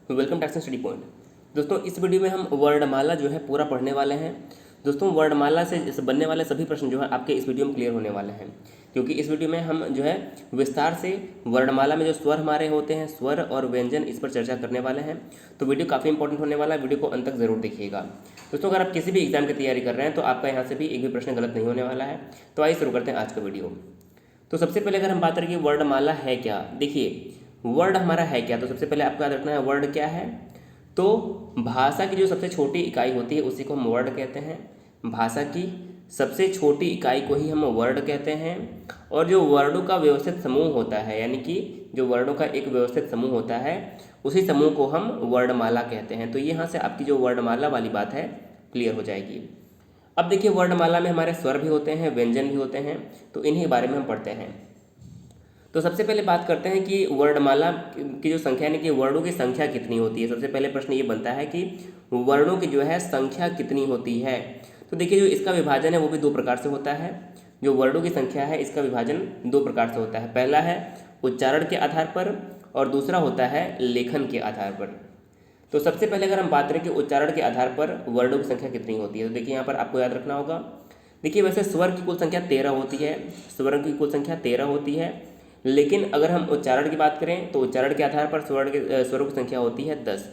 Welcome to study point. दोस्तों इस video में हम वर्णमाला जो है पूरा पढ़ने वाले हैं। दोस्तों वर्णमाला से बनने वाले सभी प्रश्न जो है आपके इस वीडियो में क्लियर होने वाले हैं, क्योंकि इस वीडियो में हम जो है विस्तार से वर्णमाला में जो स्वर हमारे होते हैं, स्वर और व्यंजन, इस पर चर्चा करने वाले हैं। तो वीडियो काफ़ी इंपॉर्टेंट होने वाला है, वीडियो को अंत तक जरूर देखिएगा। दोस्तों अगर आप किसी भी एग्जाम की तैयारी कर रहे हैं तो आपका यहाँ से भी एक भी प्रश्न गलत नहीं होने वाला है। तो आइए शुरू करते हैं आज का वीडियो। तो सबसे पहले अगर हम बात करें कि वर्णमाला है क्या, देखिए वर्ड हमारा है क्या। तो सबसे पहले आपको याद रखना है वर्ड क्या है। तो भाषा की जो सबसे छोटी इकाई होती है उसी को हम वर्ड कहते हैं। भाषा की सबसे छोटी इकाई को ही हम वर्ड कहते हैं। और जो वर्डों का व्यवस्थित समूह होता है, यानी कि जो वर्डों का एक व्यवस्थित समूह होता है, उसी समूह को हम वर्णमाला कहते हैं। तो यहाँ से आपकी जो वर्णमाला वाली बात है क्लियर हो जाएगी। अब देखिए वर्णमाला में हमारे स्वर भी होते हैं, व्यंजन भी होते हैं, तो इन्हीं बारे में हम पढ़ते हैं। तो सबसे पहले बात करते हैं कि वर्णमाला की जो संख्या यानी कि वर्णों की संख्या कितनी होती है। सबसे पहले प्रश्न ये बनता है कि वर्णों की जो है संख्या कितनी होती है। तो देखिए जो इसका विभाजन है वो भी दो प्रकार से होता है। जो वर्णों की संख्या है इसका विभाजन दो प्रकार से होता है। पहला है उच्चारण के आधार पर और दूसरा होता है लेखन के आधार पर। तो सबसे पहले अगर हम बात करें कि उच्चारण के आधार पर वर्णों की संख्या कितनी होती है, तो देखिए यहाँ पर आपको याद रखना होगा। देखिए वैसे स्वर की कुल संख्या 13 होती है, स्वर की कुल संख्या 13 होती है, लेकिन अगर हम उच्चारण की बात करें तो उच्चारण के आधार पर स्वरों की संख्या होती है 10।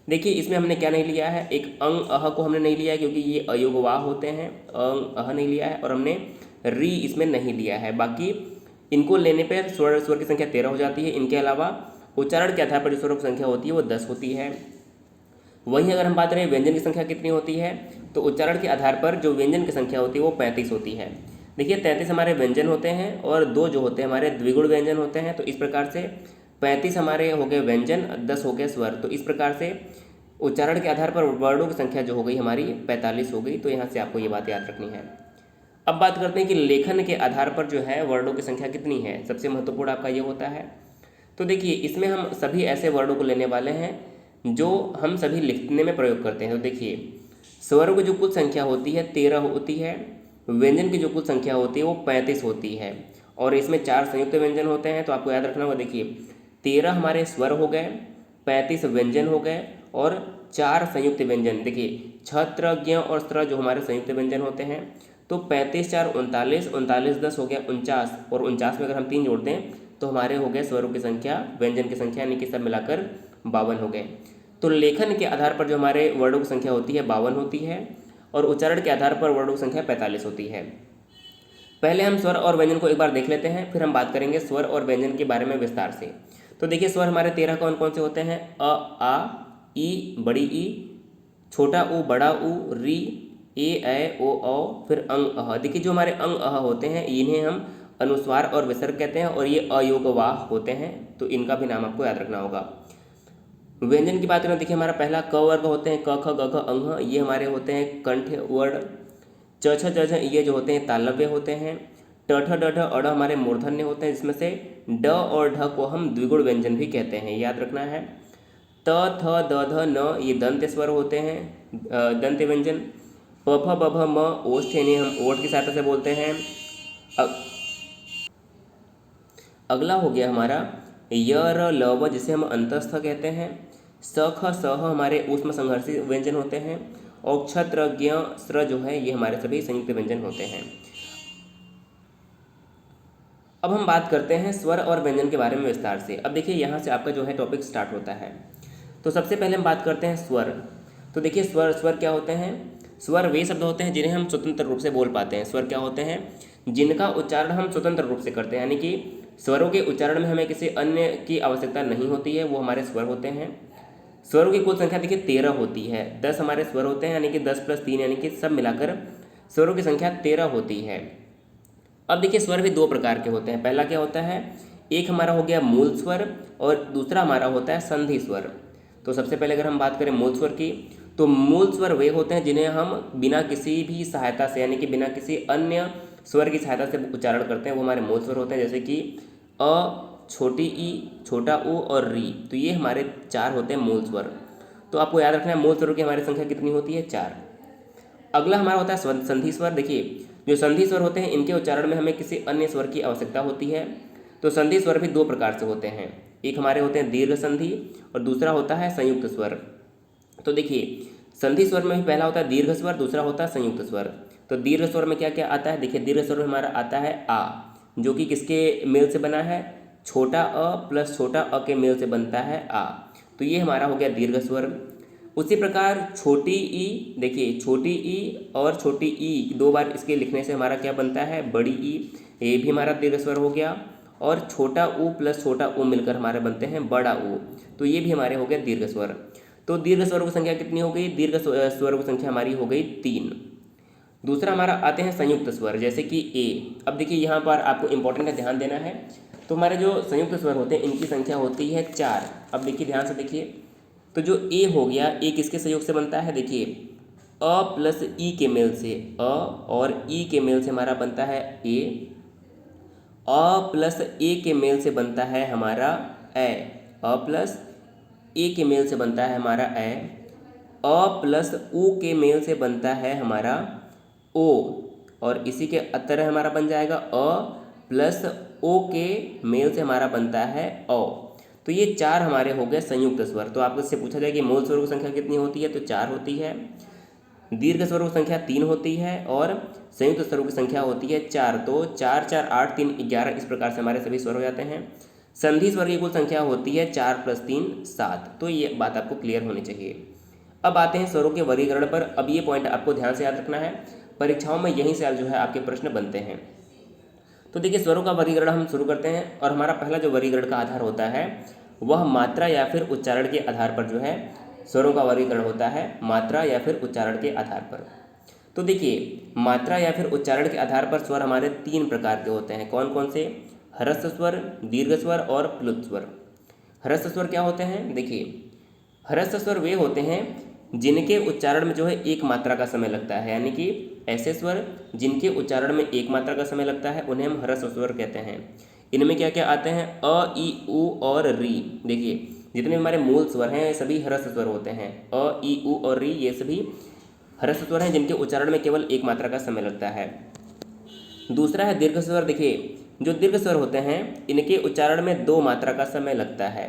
देखिए इसमें हमने क्या नहीं लिया है, एक अंग अह को हमने नहीं लिया है क्योंकि ये अयोगवाह होते हैं, अंग अह नहीं लिया है, और हमने री इसमें नहीं लिया है। बाकी इनको लेने पर स्वर की संख्या 13 हो जाती है। इनके अलावा उच्चारण के आधार पर जो स्वरों की संख्या होती है वो 10 होती है। वहीं अगर हम बात करें व्यंजन की संख्या कितनी होती है, तो उच्चारण के आधार पर जो व्यंजन की संख्या होती है वो 35 होती है। देखिए 33 हमारे व्यंजन होते हैं और 2 जो होते हैं हमारे द्विगुण व्यंजन होते हैं। तो इस प्रकार से 35 हमारे हो गए व्यंजन, 10 हो गए स्वर। तो इस प्रकार से उच्चारण के आधार पर वर्णों की संख्या जो हो गई हमारी 45 हो गई। तो यहाँ से आपको ये बात याद रखनी है। अब बात करते हैं कि लेखन के आधार पर जो है वर्णों की संख्या कितनी है, सबसे महत्वपूर्ण आपका ये होता है। तो देखिए इसमें हम सभी ऐसे वर्णों को लेने वाले हैं जो हम सभी लिखने में प्रयोग करते हैं। तो देखिए स्वरों की जो कुल संख्या होती है 13 होती है, व्यंजन की जो कुल संख्या होती है वो 35 होती है, और इसमें 4 संयुक्त व्यंजन होते हैं। तो आपको याद रखना होगा, देखिए 13 हमारे स्वर हो गए, 35 व्यंजन हो गए और 4 संयुक्त व्यंजन। देखिए छ त्र ज्ञ और स्त्र जो हमारे संयुक्त व्यंजन होते हैं। तो 35 4 39, 39 10 हो गया 49, और 49 में अगर हम 3 जोड़ते हैं तो हमारे हो गए स्वरों की संख्या, व्यंजन की संख्या, यानी कि सब मिलाकर 52 हो गए। तो लेखन के आधार पर जो हमारे वर्णों की संख्या होती है 52 होती है, और उच्चारण के आधार पर वर्णों की संख्या 45 होती है। पहले हम स्वर और व्यंजन को एक बार देख लेते हैं, फिर हम बात करेंगे स्वर और व्यंजन के बारे में विस्तार से। तो देखिए स्वर हमारे 13 कौन कौन से होते हैं, अ आ ई बड़ी ई, छोटा ऊ बड़ा ऊ, री ए ओ औ, फिर अंग अह। देखिए जो हमारे अंग अह होते हैं इन्हें हम अनुस्वार और विसर्ग कहते हैं, और ये अयोगवाह होते हैं, तो इनका भी नाम आपको याद रखना होगा। व्यंजन की बात करें, देखिए हमारा पहला क वर्ग होते हैं, क ख ग घ अंग, ये हमारे होते हैं कंठ वर्ण। च छ ज झ ये जो होते हैं तालव्य होते हैं। ट ठ ड ढ अड़ हमारे मूर्धन्य होते हैं, जिसमें से ड और ढ को हम द्विगुण व्यंजन भी कहते हैं, याद रखना है। त थ द ध न ये दंत स्वर होते हैं, दंत व्यंजन। प फ ब भ म ओष्ठ, इन्हें हम ओठ की सहायता से बोलते हैं। अगला हो गया हमारा य र ल व, जिसे हम अंतस्थ कहते हैं। स ख स ह हमारे ऊष्म संघर्षी व्यंजन होते हैं, और क्ष त्र ज्ञ स्र जो है ये हमारे सभी संयुक्त व्यंजन होते हैं। अब हम बात करते हैं स्वर और व्यंजन के बारे में विस्तार से। अब देखिए यहाँ से आपका जो है टॉपिक स्टार्ट होता है। तो सबसे पहले हम बात करते हैं स्वर। तो देखिए स्वर क्या होते हैं। स्वर वे शब्द होते हैं जिन्हें हम स्वतंत्र रूप से बोल पाते हैं। स्वर क्या होते हैं, जिनका उच्चारण हम स्वतंत्र रूप से करते हैं, यानी कि स्वरों के उच्चारण में हमें किसी अन्य की आवश्यकता नहीं होती है, वो हमारे स्वर होते हैं। स्वरों की कुल संख्या देखिए 13 होती है, 10 हमारे स्वर होते हैं, यानी कि 10 + 3 यानी कि सब मिलाकर स्वरों की संख्या 13 होती है। अब देखिए स्वर भी दो प्रकार के होते हैं। पहला क्या होता है, एक हमारा हो गया मूल स्वर और दूसरा हमारा होता है संधि स्वर। तो सबसे पहले अगर हम बात करें मूल स्वर की, तो मूल स्वर वे होते हैं जिन्हें हम बिना किसी भी सहायता से, यानी कि बिना किसी अन्य स्वर की सहायता से उच्चारण करते हैं, वो हमारे मूल स्वर होते हैं। जैसे कि अ, छोटी ई, छोटा ऊ और री, तो ये हमारे 4 होते हैं मूल स्वर। तो आपको याद रखना है मूल स्वरों की हमारी संख्या कितनी होती है, 4। अगला हमारा होता है संधि स्वर। देखिए जो संधि स्वर होते हैं इनके उच्चारण में हमें किसी अन्य स्वर की आवश्यकता होती है। तो संधि स्वर भी दो प्रकार से होते हैं। एक हमारे होते हैं दीर्घ संधि और दूसरा होता है संयुक्त स्वर। तो देखिए संधि स्वर में भी पहला होता है दीर्घ स्वर, दूसरा होता है संयुक्त स्वर। तो दीर्घ स्वर में क्या क्या आता है, देखिए दीर्घ स्वर में हमारा आता है आ, जो कि किसके मेल से बना है, छोटा अ प्लस छोटा अ के मेल से बनता है आ। तो ये हमारा हो गया दीर्घ स्वर। उसी प्रकार छोटी ई, देखिए छोटी ई और छोटी ई दो बार इसके लिखने से हमारा क्या बनता है, बड़ी ई, ये भी हमारा दीर्घ स्वर हो गया। और छोटा ऊ प्लस छोटा ऊ मिलकर हमारे बनते हैं बड़ा ऊ, तो ये भी हमारे हो गए दीर्घ स्वर। तो दीर्घ स्वरों की संख्या कितनी हो गई, दीर्घ स्वरों की संख्या हमारी हो गई 3। दूसरा हमारा आते हैं संयुक्त स्वर, जैसे कि ए। अब देखिए यहाँ पर आपको इंपॉर्टेंट है, ध्यान देना है। तो हमारे जो संयुक्त स्वर होते हैं इनकी संख्या होती है 4। अब देखिए ध्यान से देखिए, तो जो ए हो गया, ए किसके सहयोग से बनता है, देखिए अ प्लस ई के मेल से, अ और ई के मेल से हमारा बनता है ए, अ प्लस ए के मेल से बनता है हमारा ए, अ प्लस ए के मेल से बनता है हमारा ए, अ प्लस ऊ के मेल से बनता है हमारा ओ, और इसी के तरह हमारा बन जाएगा अ प्लस ओ के मेल से हमारा बनता है ओ। तो ये 4 हमारे हो गए संयुक्त स्वर। तो आपको इससे पूछा जाए कि मूल स्वरों की संख्या कितनी होती है, तो 4 होती है, दीर्घ स्वरों की संख्या 3 होती है और संयुक्त स्वरों की संख्या होती है 4। तो 4 4 8 3 11, इस प्रकार से हमारे सभी स्वर हो जाते हैं। संधि स्वर की कुल संख्या होती है 4 + 3 7। तो ये बात आपको क्लियर होनी चाहिए। अब आते हैं स्वरों के वर्गीकरण पर। अब ये पॉइंट आपको ध्यान से याद रखना है, परीक्षाओं में यहीं से जो है आपके प्रश्न बनते हैं। तो देखिए स्वरों का वर्गीकरण हम शुरू करते हैं, और हमारा पहला जो वर्गीकरण का आधार होता है वह मात्रा या फिर उच्चारण के आधार पर जो है स्वरों का वर्गीकरण होता है, मात्रा या फिर उच्चारण के आधार पर। तो देखिए मात्रा या फिर उच्चारण के आधार पर स्वर हमारे 3 प्रकार के होते हैं। कौन कौन से, ह्रस्व स्वर, दीर्घ स्वर और प्लुत स्वर। ह्रस्व स्वर क्या होते हैं, देखिए ह्रस्व स्वर वे होते हैं जिनके उच्चारण में जो है एक मात्रा का समय लगता है, यानी कि ऐसे स्वर जिनके उच्चारण में एक मात्रा का समय लगता है उन्हें हम ह्रस्व स्वर कहते हैं। इनमें क्या क्या आते हैं, अ ई उ और री। देखिए जितने हमारे मूल स्वर हैं ये सभी ह्रस्व स्वर होते हैं, अ ई उ और री, ये सभी ह्रस्व स्वर हैं जिनके उच्चारण में केवल एक मात्रा का समय लगता है। दूसरा है दीर्घ स्वर। देखिए जो दीर्घ स्वर होते हैं इनके उच्चारण में 2 मात्रा का समय लगता है।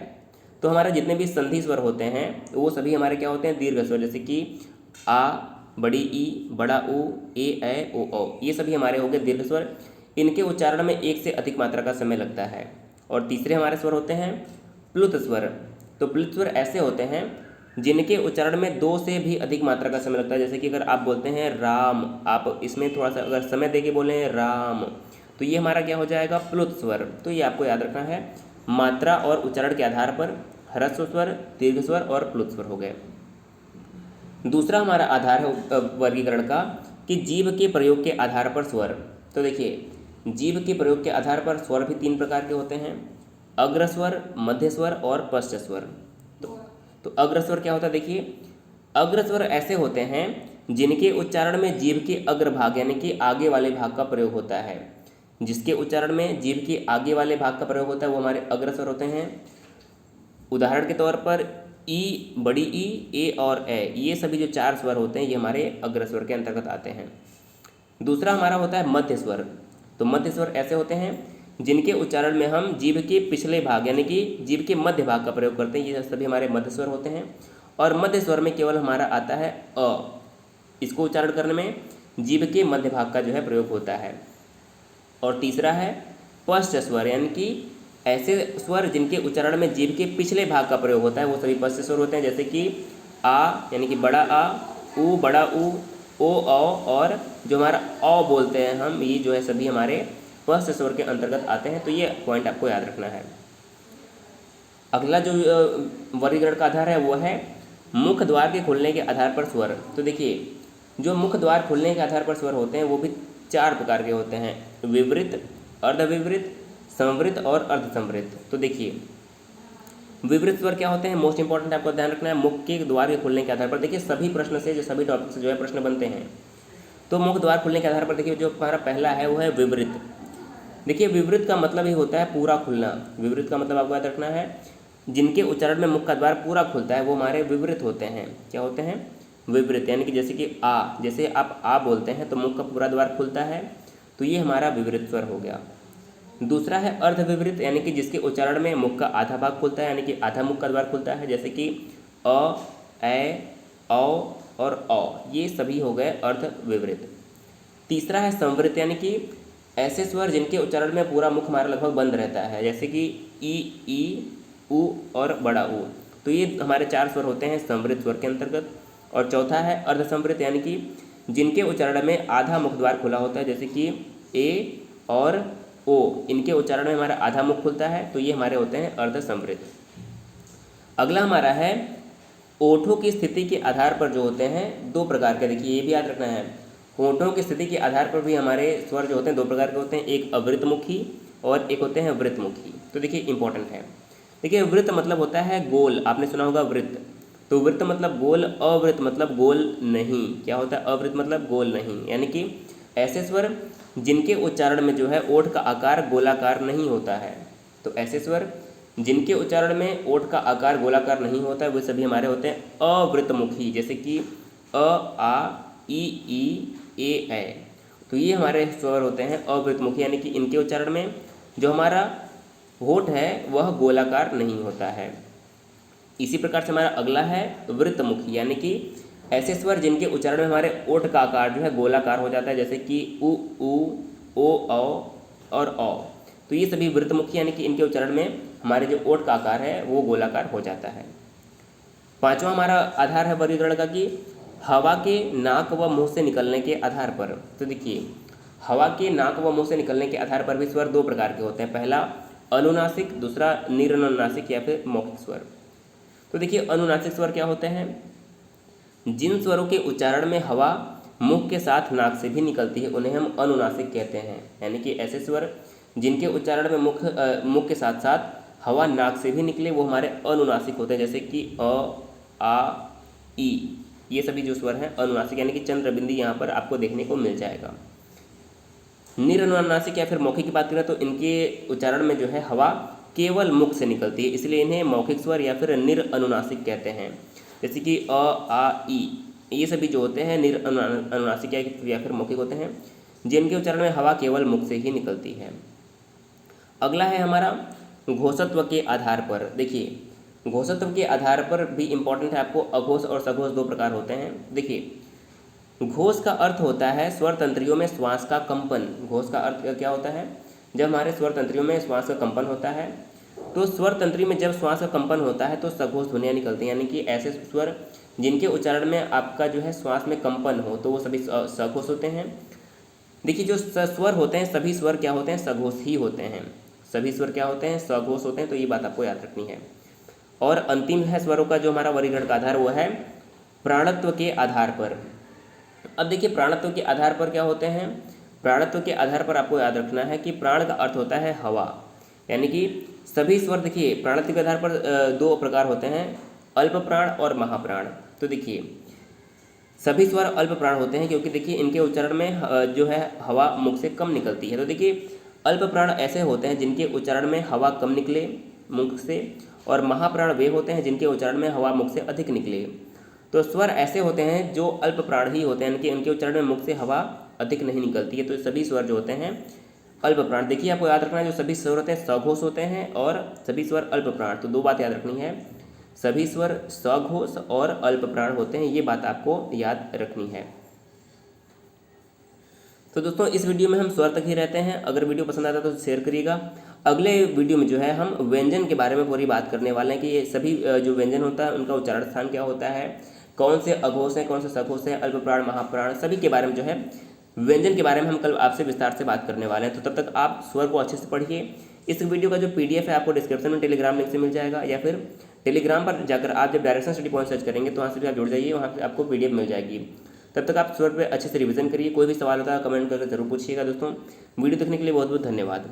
तो हमारे जितने भी संधि स्वर होते हैं वो सभी हमारे क्या होते हैं, दीर्घ स्वर, जैसे कि आ, बड़ी ई, बड़ा ऊ, ए ओ, ये सभी हमारे हो गए दीर्घ स्वर। इनके उच्चारण में 1 से अधिक मात्रा का समय लगता है। और तीसरे हमारे स्वर होते हैं प्लुत स्वर। तो प्लुत स्वर ऐसे होते हैं जिनके उच्चारण में 2 से भी अधिक मात्रा का समय लगता है। जैसे कि अगर आप बोलते हैं राम, आप इसमें थोड़ा सा अगर समय दे के बोले राम, तो ये हमारा क्या हो जाएगा, प्लुत स्वर। तो ये आपको याद रखना है, मात्रा और उच्चारण के आधार पर ह्रस्व स्वर, दीर्घ स्वर और प्लुत स्वर हो गए। दूसरा हमारा आधार है वर्गीकरण का कि जीभ के प्रयोग के आधार पर स्वर। तो देखिए जीभ के प्रयोग के आधार पर स्वर भी 3 प्रकार के होते हैं, अग्र स्वर, मध्य स्वर और पश्च स्वर। तो अग्र स्वर क्या होता है, देखिए अग्र स्वर ऐसे होते हैं जिनके उच्चारण में जीभ के अग्रभाग यानी कि आगे वाले भाग का प्रयोग होता है। जिसके उच्चारण में जीभ के आगे वाले भाग का प्रयोग होता है वो हमारे अग्र स्वर होते हैं। उदाहरण के तौर पर ई, बड़ी ई, ए और ए, ये सभी जो 4 स्वर होते हैं ये हमारे अग्र स्वर के अंतर्गत आते हैं। दूसरा हमारा होता है मध्य स्वर। तो मध्य स्वर ऐसे होते हैं जिनके उच्चारण में हम जीभ के पिछले भाग यानी कि जीभ के मध्य भाग का प्रयोग करते हैं, ये सभी हमारे मध्य स्वर होते हैं। और मध्य स्वर में केवल हमारा आता है अ, इसको उच्चारण करने में जीभ के मध्य भाग का जो है प्रयोग होता है। और तीसरा है पश्च स्वर, यानी कि ऐसे स्वर जिनके उच्चारण में जीभ के पिछले भाग का प्रयोग होता है वो सभी पश्च स्वर होते हैं। जैसे कि आ यानी कि बड़ा आ, ऊ बड़ा ऊ, ओ और जो हमारा अ बोलते हैं हम, ये जो है सभी हमारे पश्च स्वर के अंतर्गत आते हैं। तो ये पॉइंट आपको याद रखना है। अगला जो वर्गीकरण का आधार है वो है मुख द्वार के खुलने के आधार पर स्वर। तो देखिए जो मुख द्वार खुलने के आधार पर स्वर होते हैं वो भी 4 प्रकार के होते हैं, विवृत, अर्धविवृत, समवृत और अर्धसमवृत। तो देखिए विवृत स्वर क्या होते हैं, मोस्ट इंपॉर्टेंट आपको ध्यान रखना है, मुख के द्वार के खुलने के आधार पर। देखिए सभी प्रश्न से जो सभी टॉपिक से जो है प्रश्न बनते हैं। तो मुख द्वार खुलने के आधार पर देखिए जो हमारा पहला है वो है विवृत। देखिए विवृत का मतलब ही होता है पूरा खुलना। विवृत का मतलब आपको याद रखना है, जिनके उच्चारण में मुख का द्वार पूरा खुलता है वो हमारे विवृत होते हैं। क्या होते हैं, विवृत, यानी कि जैसे कि आ, जैसे आप आ बोलते हैं तो मुख का पूरा द्वार खुलता है, तो ये हमारा विवृत स्वर हो गया। दूसरा है अर्धविवृत, यानी कि जिसके उच्चारण में मुख का आधा भाग खुलता है, यानी कि आधा मुख का द्वार खुलता है, जैसे कि अ, ए, औ और औ, ये सभी हो गए अर्धविवृत। तीसरा है संवृत, यानी कि ऐसे स्वर जिनके उच्चारण में पूरा मुख हमारा लगभग बंद रहता है, जैसे कि ई, उ और बड़ा ऊ। तो ये हमारे 4 स्वर होते हैं संवृत स्वर के अंतर्गत। और चौथा है अर्धसंवृत, यानी कि जिनके उच्चारण में आधा मुख द्वार खुला होता है, जैसे कि ए और ओ, इनके उच्चारण में हमारा आधा मुख खुलता है, तो ये हमारे होते हैं अर्धसंवृत। अगला हमारा है ओठों की स्थिति के आधार पर जो होते हैं 2 प्रकार के, देखिए ये भी याद रखना है, होठों की स्थिति के आधार पर भी हमारे स्वर जो होते हैं 2 प्रकार के होते हैं, एक अवृतमुखी और एक होते हैं वृत्तमुखी। तो देखिए इंपॉर्टेंट है, देखिए वृत्त मतलब होता है गोल, आपने सुना होगा वृत्त, तो वृत्त मतलब गोल, अवृत्त मतलब गोल नहीं। क्या होता है अवृत्त मतलब गोल नहीं, यानी कि ऐसे स्वर जिनके उच्चारण में जो है ओठ का आकार गोलाकार नहीं होता है। तो ऐसे स्वर जिनके उच्चारण में ओठ का आकार गोलाकार नहीं होता है वे सभी हमारे होते हैं अवृतमुखी, जैसे कि अ, आ, ई, ए। तो ये हमारे स्वर होते हैं अवृतमुखी, यानी कि इनके उच्चारण में जो हमारा होठ है वह गोलाकार नहीं होता है। इसी प्रकार से हमारा अगला है वृत्तमुखी, यानी कि ऐसे स्वर जिनके उच्चारण में हमारे ओठ का आकार जो है गोलाकार हो जाता है, जैसे कि उ, ओ, और औ। तो ये सभी वृत्तमुखी, यानी कि इनके उच्चारण में हमारे जो ओठ का आकार है वो गोलाकार हो जाता है। पांचवा हमारा आधार है वर्गीकरण का कि हवा के नाक व मुंह से निकलने के आधार पर। तो देखिए हवा के नाक व मुंह से निकलने के आधार पर भी स्वर 2 प्रकार के होते हैं, पहला अनुनासिक, दूसरा निरनुनासिक या फिर मौखिक स्वर। तो देखिए अनुनासिक स्वर क्या होते हैं, जिन स्वरों के उच्चारण में हवा मुख के साथ नाक से भी निकलती है उन्हें हम अनुनासिक कहते हैं, यानी कि ऐसे स्वर जिनके उच्चारण में मुख के साथ साथ हवा नाक से भी निकले वो हमारे अनुनासिक होते हैं, जैसे कि अ, आ, ई, ये सभी जो स्वर हैं अनुनासिक, यानी कि चंद्र बिंदी यहाँ पर आपको देखने को मिल जाएगा। निरनुनासिक या फिर मौखिक की बात करें तो इनके उच्चारण में जो है हवा केवल मुख से निकलती है, इसलिए इन्हें मौखिक स्वर या फिर निरनुनासिक कहते हैं, जैसे कि अ, आ, ई, ये सभी जो होते हैं निरनुनासिक या फिर मौखिक होते हैं, जिनके उच्चारण में हवा केवल मुख से ही निकलती है। अगला है हमारा घोषत्व के आधार पर। देखिए घोषत्व के आधार पर भी इम्पोर्टेंट है आपको, अघोष और सघोष 2 प्रकार होते हैं। देखिए घोष का अर्थ होता है स्वर तंत्रियों में श्वास का कंपन। घोष का अर्थ क्या होता है, जब हमारे स्वर तंत्रियों में श्वास का कंपन होता है, तो स्वर तंत्री में जब श्वास का कंपन होता है तो सघोष ध्वनियाँ निकलती हैं, यानी कि ऐसे स्वर जिनके उच्चारण में आपका जो है श्वास में कंपन हो तो वो सभी सघोष होते हैं। देखिए जो स्वर होते हैं सभी स्वर क्या होते हैं, सघोष ही होते हैं, सभी स्वर क्या होते हैं, सघोष होते हैं, तो ये बात आपको याद रखनी है। और अंतिम है स्वरों का जो हमारा वर्गीकरण का आधार वो है प्राणत्व के आधार पर। अब देखिए प्राणत्व के आधार पर क्या होते हैं, प्राणत्व के आधार पर आपको याद रखना है कि प्राण का अर्थ होता है हवा, यानी कि सभी स्वर देखिए प्राणत्व के आधार पर 2 प्रकार होते हैं, अल्प प्राण और महाप्राण। तो देखिए सभी स्वर अल्प प्राण होते हैं क्योंकि देखिए इनके उच्चारण में जो है हवा मुख से कम निकलती है। तो देखिए अल्प प्राण ऐसे होते हैं जिनके उच्चारण में हवा कम निकले मुख से, और महाप्राण वे होते हैं जिनके उच्चारण में हवा मुख से अधिक निकले। तो स्वर ऐसे होते हैं जो अल्प प्राण ही होते हैं, यानी कि उनके उच्चारण में मुख से हवा अधिक नहीं निकलती है, तो सभी स्वर जो होते हैं अल्प प्राण। देखिए आपको याद रखना है जो सभी स्वर होते हैं सघोष होते हैं और सभी स्वर अल्प प्राण। तो 2 बात याद रखनी है, सभी स्वर सघोष और अल्प प्राण होते हैं, ये बात आपको याद रखनी है। तो दोस्तों इस वीडियो में हम स्वर तक ही रहते हैं, अगर वीडियो पसंद आता तो शेयर करिएगा। अगले वीडियो में जो है हम व्यंजन के बारे में पूरी बात करने वाले हैं कि ये सभी जो व्यंजन होता है उनका उच्चारण स्थान क्या होता है, कौन से अघोष हैं, कौन से सघोष हैं, अल्प प्राण, महाप्राण, सभी के बारे में जो है व्यंजन के बारे में हम कल आपसे विस्तार से बात करने वाले हैं। तो तब तक आप स्वर को अच्छे से पढ़िए। इस वीडियो का जो PDF है आपको डिस्क्रिप्शन में टेलीग्राम लिंक से मिल जाएगा, या फिर टेलीग्राम पर जाकर आप जब डायरेक्शन स्टडी पॉइंट सर्च करेंगे तो वहाँ से भी आप जुड़ जाइए, वहाँ पे आपको PDF मिल जाएगी। तब तक आप स्वर पे अच्छे से रिवीजन करिए। कोई भी सवाल होता है कमेंट करके जरूर पूछिएगा। दोस्तों वीडियो देखने के लिए बहुत बहुत धन्यवाद।